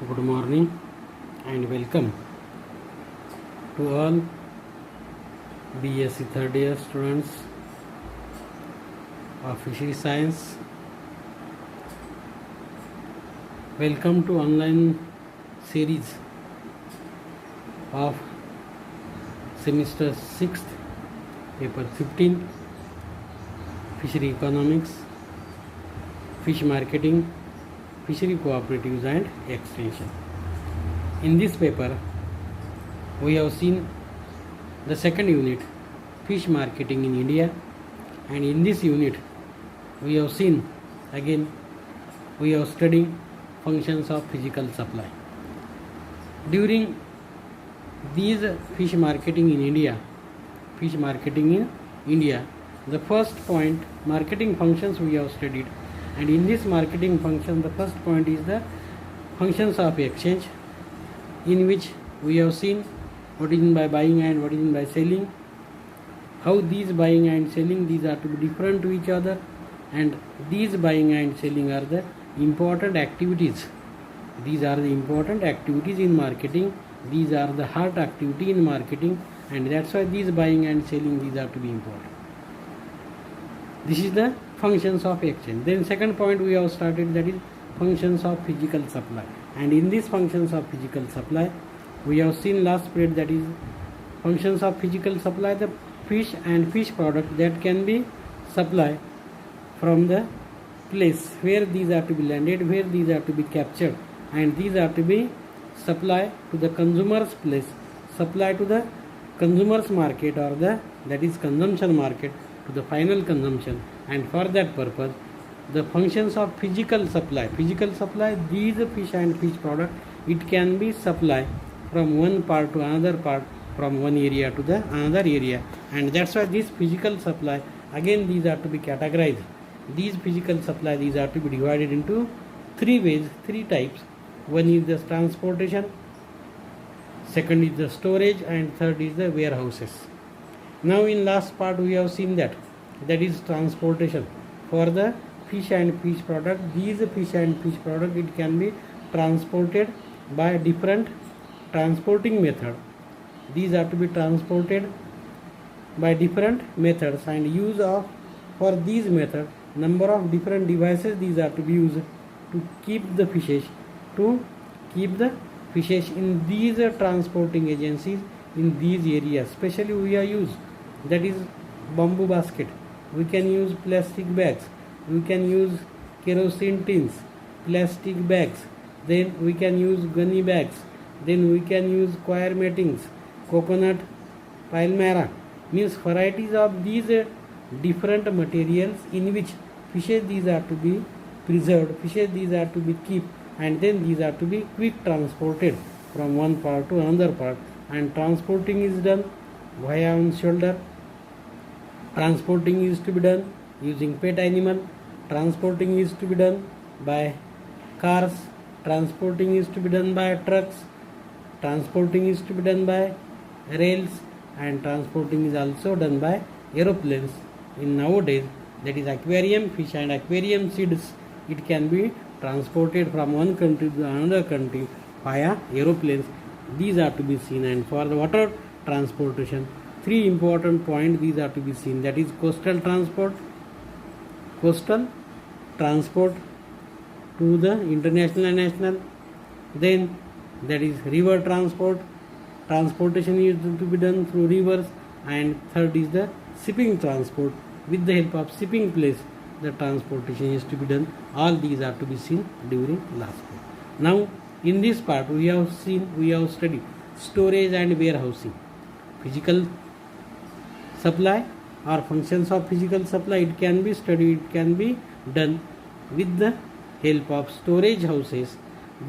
Good morning and welcome to all BSc third year students of Fishery Science. Welcome to online series of semester 6th, paper 15, Fishery Economics, Fish Marketing, Fishery Cooperatives and Extension. In this paper, we have seen the second unit, Fish Marketing in India, and in this unit, we have seen again, we have studied functions of physical supply. During these fish marketing in India, the first point, marketing functions we have studied. And in this marketing function, the first point is the functions of exchange, in which we have seen what is meant by buying and what is meant by selling, how these buying and selling, these are to be different to each other, and these buying and selling are the important activities. These are the important activities in marketing. These are the heart activity in marketing, and that's why these buying and selling, these are to be important. This is the functions of exchange. Then second point we have started, that is functions of physical supply. And in these functions of physical supply, we have seen last period, that is functions of physical supply, the fish and fish product that can be supplied from the place where these are to be landed, where these are to be captured, and these are to be supplied to the consumer's place, supplied to the consumer's market, or that is consumption market, to the final consumption. And for that purpose, the functions of physical supply, these fish and fish product, it can be supplied from one part to another part, from one area to the another area. And that's why this physical supply, again these are to be categorized. These physical supply, these are to be divided into three ways, three types. One is the transportation, second is the storage, and third is the warehouses. Now in last part we have seen that is transportation. For the fish and fish product, these fish and fish product, it can be transported by different transporting method. These are to be transported by different methods, and use of, for these method, number of different devices these are to be used to keep the fishes in these transporting agencies in these areas. Especially we are used, that is bamboo basket, we can use plastic bags, we can use kerosene tins, plastic bags, then we can use gunny bags, then we can use coir mattings, coconut palmyra, means varieties of these different materials in which fishes these are to be preserved, fishes these are to be kept, and then these are to be quick transported from one part to another part. And transporting is done via on shoulder, transporting is to be done using pet animal, transporting is to be done by cars, transporting is to be done by trucks, transporting is to be done by rails, and transporting is also done by aeroplanes. In nowadays, that is aquarium fish and aquarium seeds, it can be transported from one country to another country via aeroplanes. These are to be seen. And for the water transportation, three important points these are to be seen, that is coastal transport to the international and national, then that is river transportation is to be done through rivers, and third is the shipping transport. With the help of shipping place, the transportation is to be done. All these are to be seen during last part. Now in this part we have studied storage and warehousing. Physical supply or functions of physical supply, it can be studied, it can be done with the help of storage houses.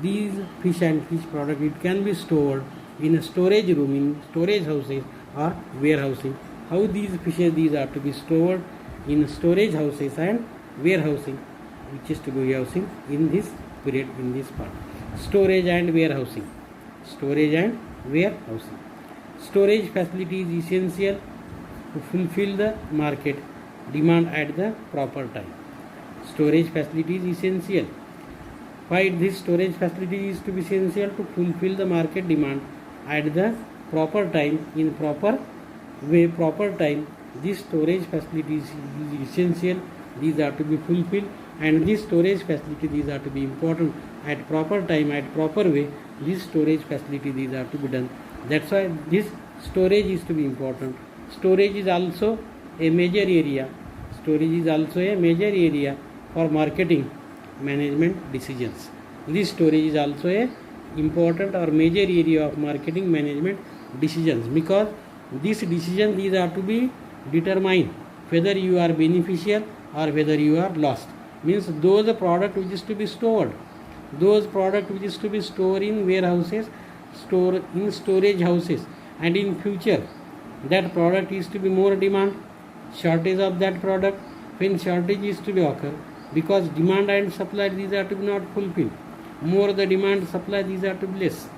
These fish and fish product, it can be stored in a storage room, in storage houses or warehousing. How these fishes, these are to be stored in storage houses and warehousing, which is to be housing in this period, in this part. Storage and warehousing. Storage facility is essential to fulfill the market demand at the proper time. Storage facility is essential Why this storage facility is to be essential to fulfill the market demand at the proper time, in proper way, proper time. This storage facility is essential. These are to be fulfilled, and this storage facility, these are to be important at proper time, at proper way. This storage facility, these are to be done. That's why this storage is to be important. Storage is also a major area. Storage is also a major area for marketing management decisions. This storage is also a important or major area of marketing management decisions, because this decision, these are to be determine whether you are beneficial or whether you are lost. Means those product which is to be stored, those product which is to be stored in warehouses, store in storage houses, and in future that product is to be more demand, shortage of that product. When shortage is to be occur, because demand and supply, these are to be not fulfilled. More the demand, supply, these are to be less.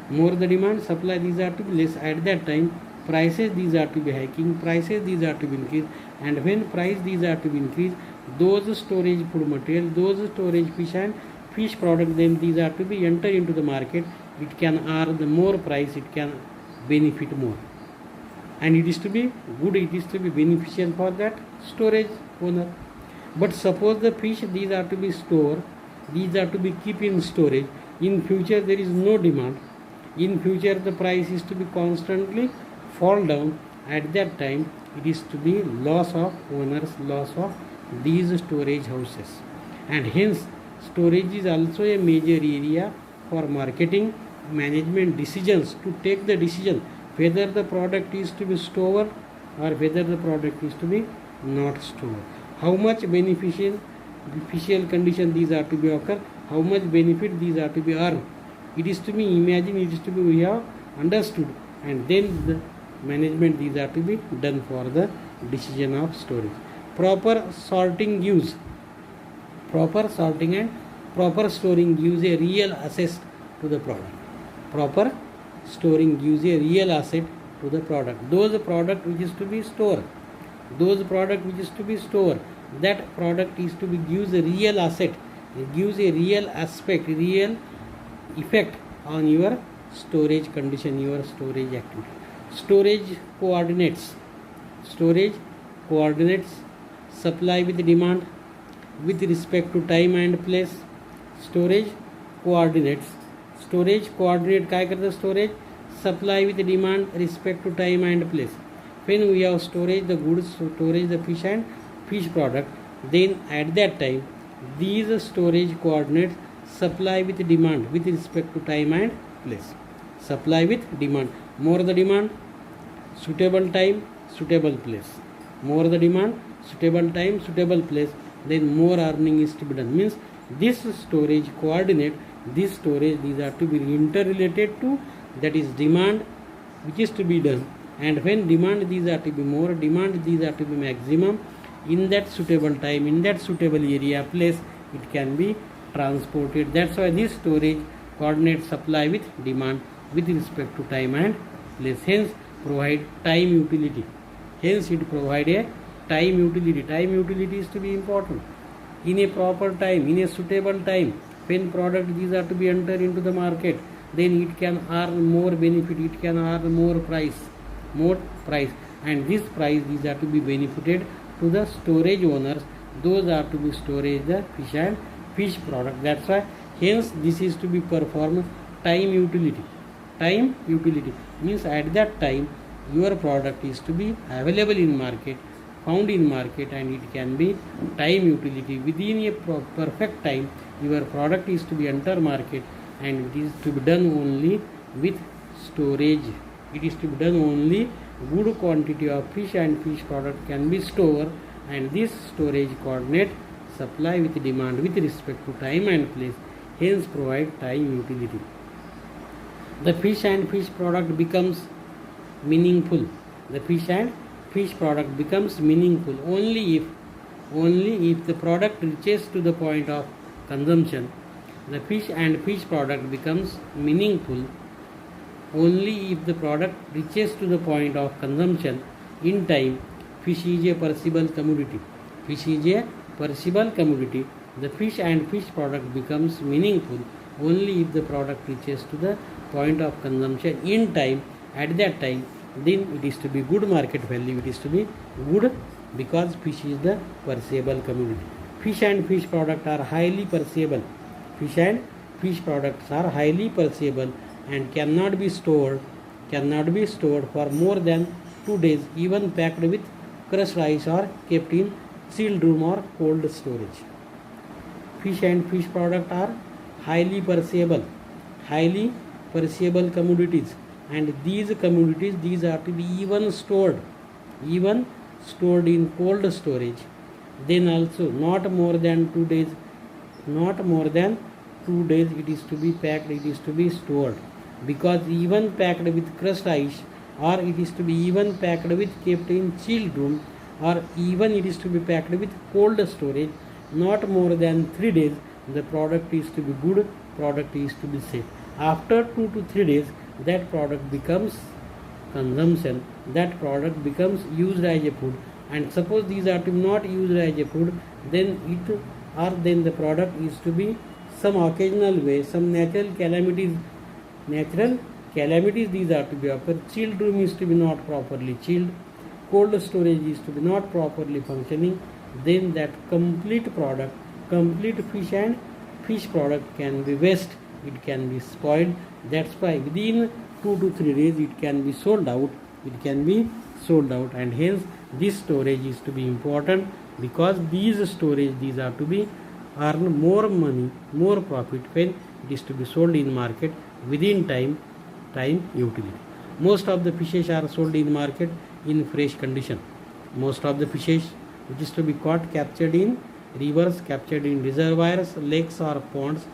More the demand, supply, these are to be less. At that time, prices, these are to be hiking, prices, these are to be increased. And when price, these are to be increased, those storage food material, those storage fish and fish product, then these are to be enter into the market. It can earn the more price, it can benefit more, and it is to be good, it is to be beneficial for that storage owner. But suppose the fish, these are to be stored, these are to be keep in storage. In future there is no demand. In future the price is to be constantly fall down. At that time it is to be loss of owners, loss of these storage houses. And hence storage is also a major area for marketing management decisions, to take the decision whether the product is to be stored or whether the product is to be not stored. How much beneficial condition these are to be occur, how much benefit these are to be earned. It is to be imagined, it is to be we have understood, and then the management, these are to be done for the decision of storage. Proper sorting gives, proper sorting and proper storing gives a real asset to the product. Proper storing gives a real asset to the product. Those product which is to be stored, those product which is to be stored, that product is to be gives a real asset, it gives a real aspect, real effect on your storage condition, your storage activity. Storage coordinates, storage coordinates supply with demand with respect to time and place. Storage coordinates, storage coordinate काय करतं, storage supply with demand respect to time and place. When we have storage the goods, storage the fish and fish product, then at that time these storage coordinates supply with demand with respect to time and place. Supply with demand, more the demand, suitable time, suitable place. More the demand, suitable time, suitable place, then more earning is to be done. Means this storage coordinate, this storage, these are to be interrelated to that is demand which is to be done. And when demand, these are to be more, demand, these are to be maximum, in that suitable time, in that suitable area, place, it can be transported. That's why this storage coordinate supply with demand with respect to time and place. Hence provide time utility. Hence it provide a time utility. Time utility is to be important. In a proper time, in a suitable time, when product these are to be entered into the market, then it can earn more benefit, it can earn more price, and this price, these are to be benefited to the storage owners. Those are to be storage the fish and fish product. That's why hence this is to be performed time utility. Time utility means at that time your product is to be available in market, found in market, and it can be time utility. Within a perfect time your product is to be enter market, and it is to be done only with storage. It is to be done only good quantity of fish and fish product can be stored, and this storage coordinate supply with demand with respect to time and place, hence provide time utility. The fish and fish product becomes meaningful. The fish and fish product becomes meaningful only if the product reaches to the point of consumption. The fish and fish product becomes meaningful only if the product reaches to the point of consumption in time. Fish is a perishable commodity. Fish is a perishable commodity. The fish and fish product becomes meaningful only if the product reaches to the point of consumption in time. At that time, then it is to be good market value, it is to be good, because fish is the perishable commodity. Fish and fish product are highly perishable. Fish and fish products are highly perishable and cannot be stored for more than 2 days, even packed with crushed ice or kept in sealed room or cold storage. Fish and fish products are highly perishable commodities, and these commodities, these are to be even stored in cold storage. Then also not more than 2 days, it is to be packed, it is to be stored, because even packed with crushed ice, or it is to be even packed with kept in chilled room, or even it is to be packed with cold storage, not more than 3 days, the product is to be good, product is to be safe. After 2 to 3 days, that product becomes consumption, that product becomes used as a food. And suppose these are to be not used as a food, then the product is to be some occasional way, some natural calamities these are to be occurred. Chilled room is to be not properly chilled, cold storage is to be not properly functioning, then that complete fish and fish product can be waste, it can be spoiled. That's why within 2 to 3 days it can be sold out, and hence this storage is to be important, because these are to be earn more money, more profit when it is to be sold in market within time utility. Most of the fishes are sold in market in fresh condition. Most of the fishes which is to be caught, captured in rivers, captured in reservoirs, lakes or ponds,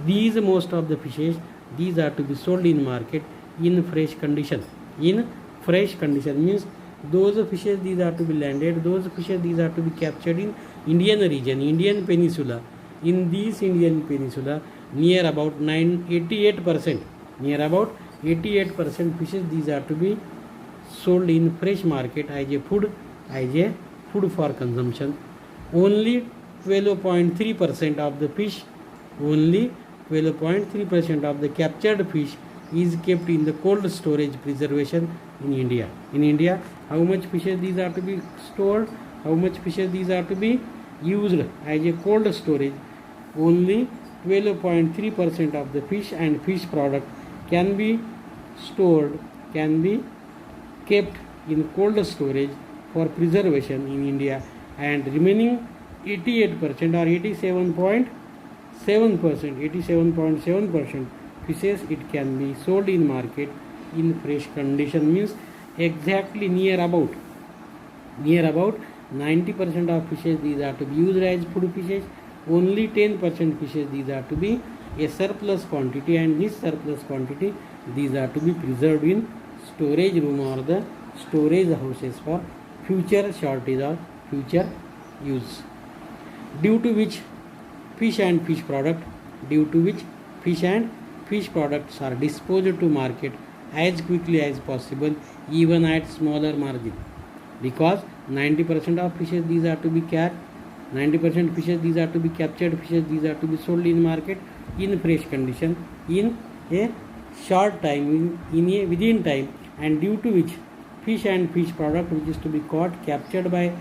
most of the fishes, these are to be sold in market in fresh condition. Means those fishes, these are to be landed, those fishes, these are to be captured in Indian region, Indian peninsula. In this Indian peninsula, near about 88% fishes, these are to be sold in fresh market as a food for consumption. Only 12.3% of the fish, only 12.3% of the captured fish is kept in the cold storage preservation in India. In India, how much fishes these are to be stored, how much fishes these are to be used as a cold storage? Only 12.3% of the fish and fish product can be stored, can be kept in cold storage for preservation in India, and remaining 88% or 87.7% fishes, it can be sold in market in fresh condition. Means exactly near about 90% of fishes, these are to be used as food fishes. Only 10% fishes, these are to be a surplus quantity, and this surplus quantity, these are to be preserved in storage room or the storage houses for future shortage or future use. Due to which fish and fish products are disposed to market as quickly as possible, even at smaller margin, because 90% of fishes, these are to be 90% fishes, these are to be captured fishes, these are to be sold in market in fresh condition in a short time, within time, and due to which fish and fish product which is to be caught, captured by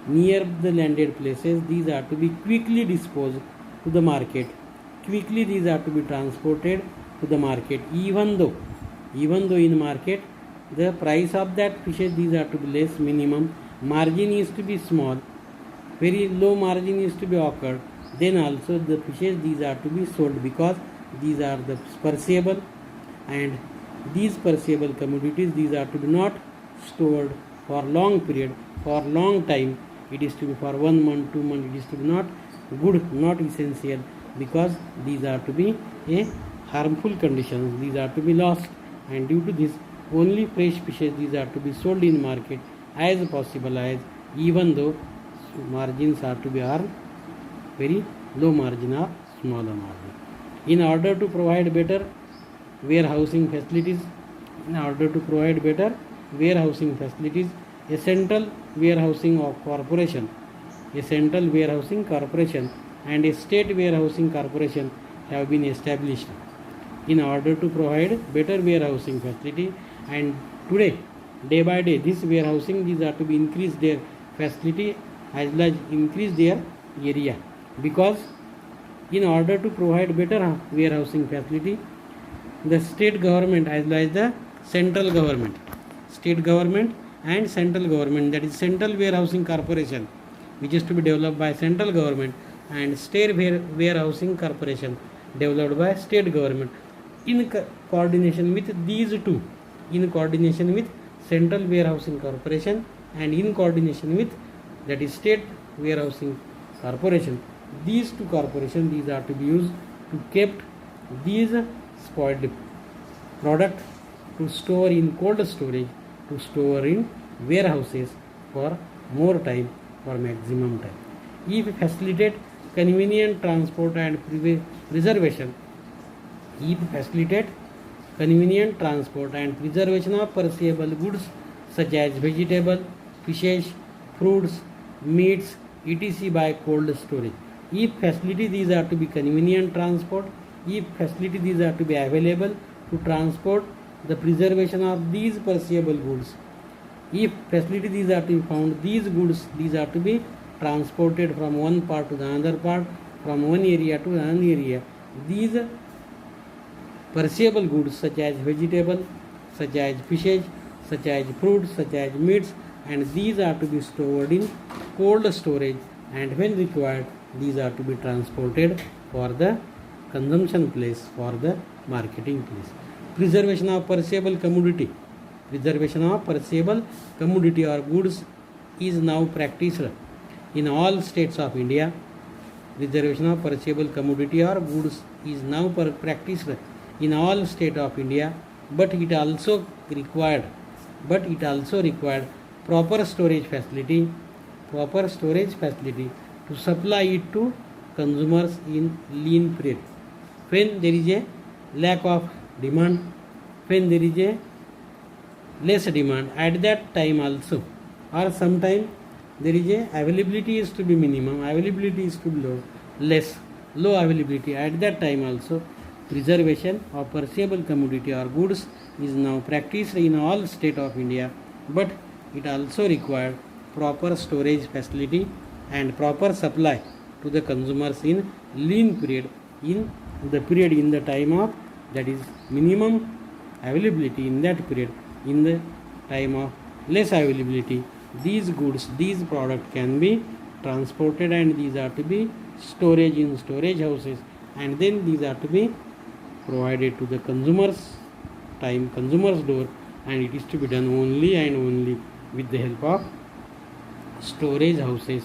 near the landed places, these are to be quickly disposed to the market, quickly these are to be transported to the market, even though in market the price of that fishes, these are to be less, minimum margin is to be small, very low margin is to be occurred, then also the fishes, these are to be sold, because these are the perishable, and these perishable commodities, these are to be not stored for long period, for long time, it is to be for 1 month, 2 months, it is to be not good, not essential, because these are to be a harmful conditions, these are to be lost, and due to this only fresh fishes, these are to be sold in market as possible as, even though margins are to be earned very low margin or smaller margin. In order to provide better warehousing facilities, a central warehousing corporation and a state warehousing corporation have been established in order to provide better warehousing facility. And today, day by day, this warehousing, these are to be increase their facility as well as increase their area, because in order to provide better warehousing facility, the state government as well as the central government, state government and central government, that is central warehousing corporation, which is to be developed by central government, and state warehousing corporation developed by state government, in coordination with these two, in coordination with central warehousing corporation and in coordination with, that is, state warehousing corporation. These two corporations, these are to be used to kept these spoiled product, to store in cold storage, to store in warehouses for more time, for maximum time. If facilitate convenient transport and preservation, if facilitate convenient transport and preservation of perishable goods such as vegetable, fishes, fruits, meats, etc. by cold storage. If facility these are to be convenient transport, if facility these are to be available to transport the preservation of these perishable goods, if facility these are to be found, these goods, these are to be transported from one part to the another part, from one area to another area. These perishable goods such as vegetable, such as fishes, such as fruits, such as meats, and these are to be stored in cold storage, and when required these are to be transported for the consumption place, for the marketing place. Preservation of perishable commodity, preservation of perishable commodity or goods is now practiced in all states of India. Preservation of perishable commodity or goods is now practiced in all states of India, but it also required proper storage facility to supply it to consumers in lean period. When there is a lack of demand, when there is a less demand, at that time also, or sometime there is a availability is to be minimum, availability is to be low availability, at that time also preservation of perishable commodity or goods is now practiced in all states of India, but it also required proper storage facility and proper supply to the consumers in lean period, in the time of, that is, minimum availability, in that period, in the time of less availability, these goods, these products can be transported, and these are to be stored in storage houses, and then these are to be provided to the consumers door, and it is to be done only and only with the help of storage houses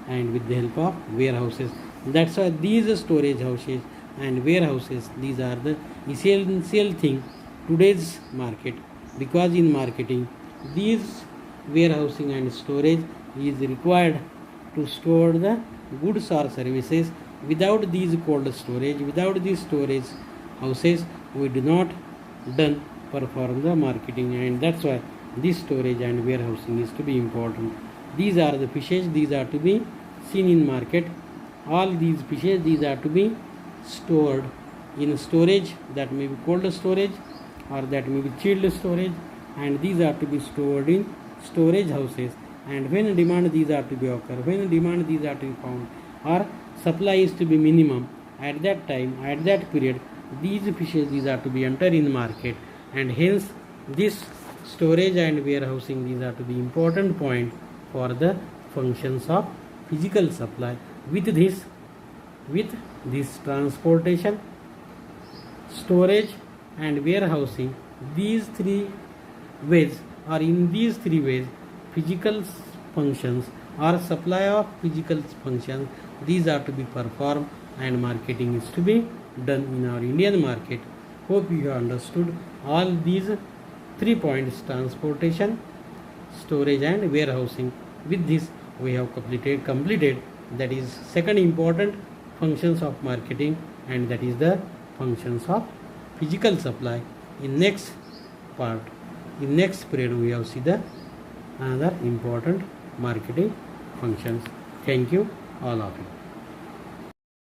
and with the help of warehouses. That's why these storage houses and warehouses, these are the essential thing today's market, because in marketing these warehousing and storage is required to store the goods or services. Without these cold storage, without these storage houses, we do not perform the marketing, and that's why this storage and warehousing is to be important. These are the fishes, these are to be seen in market. All these fishes, these are to be stored in storage, that may be cold storage or that may be chilled storage, and these are to be stored in storage houses, and when demand these are to be occur, when demand these are to be found, or supply is to be minimum, at that time, at that period, these fishes, these are to be entered in market, and hence this storage and warehousing, these are to be important point for the functions of physical supply. With this transportation, storage and warehousing, these three ways, or in these three ways, physical functions or supply of physical functions, these are to be performed, and marketing is to be done in our Indian market. Hope you have understood all these 3 points: transportation, storage and warehousing. With this we have completed that is second important functions of marketing, and that is the functions of physical supply. In next part, in next period, we have see the another important marketing functions. Thank you all of you.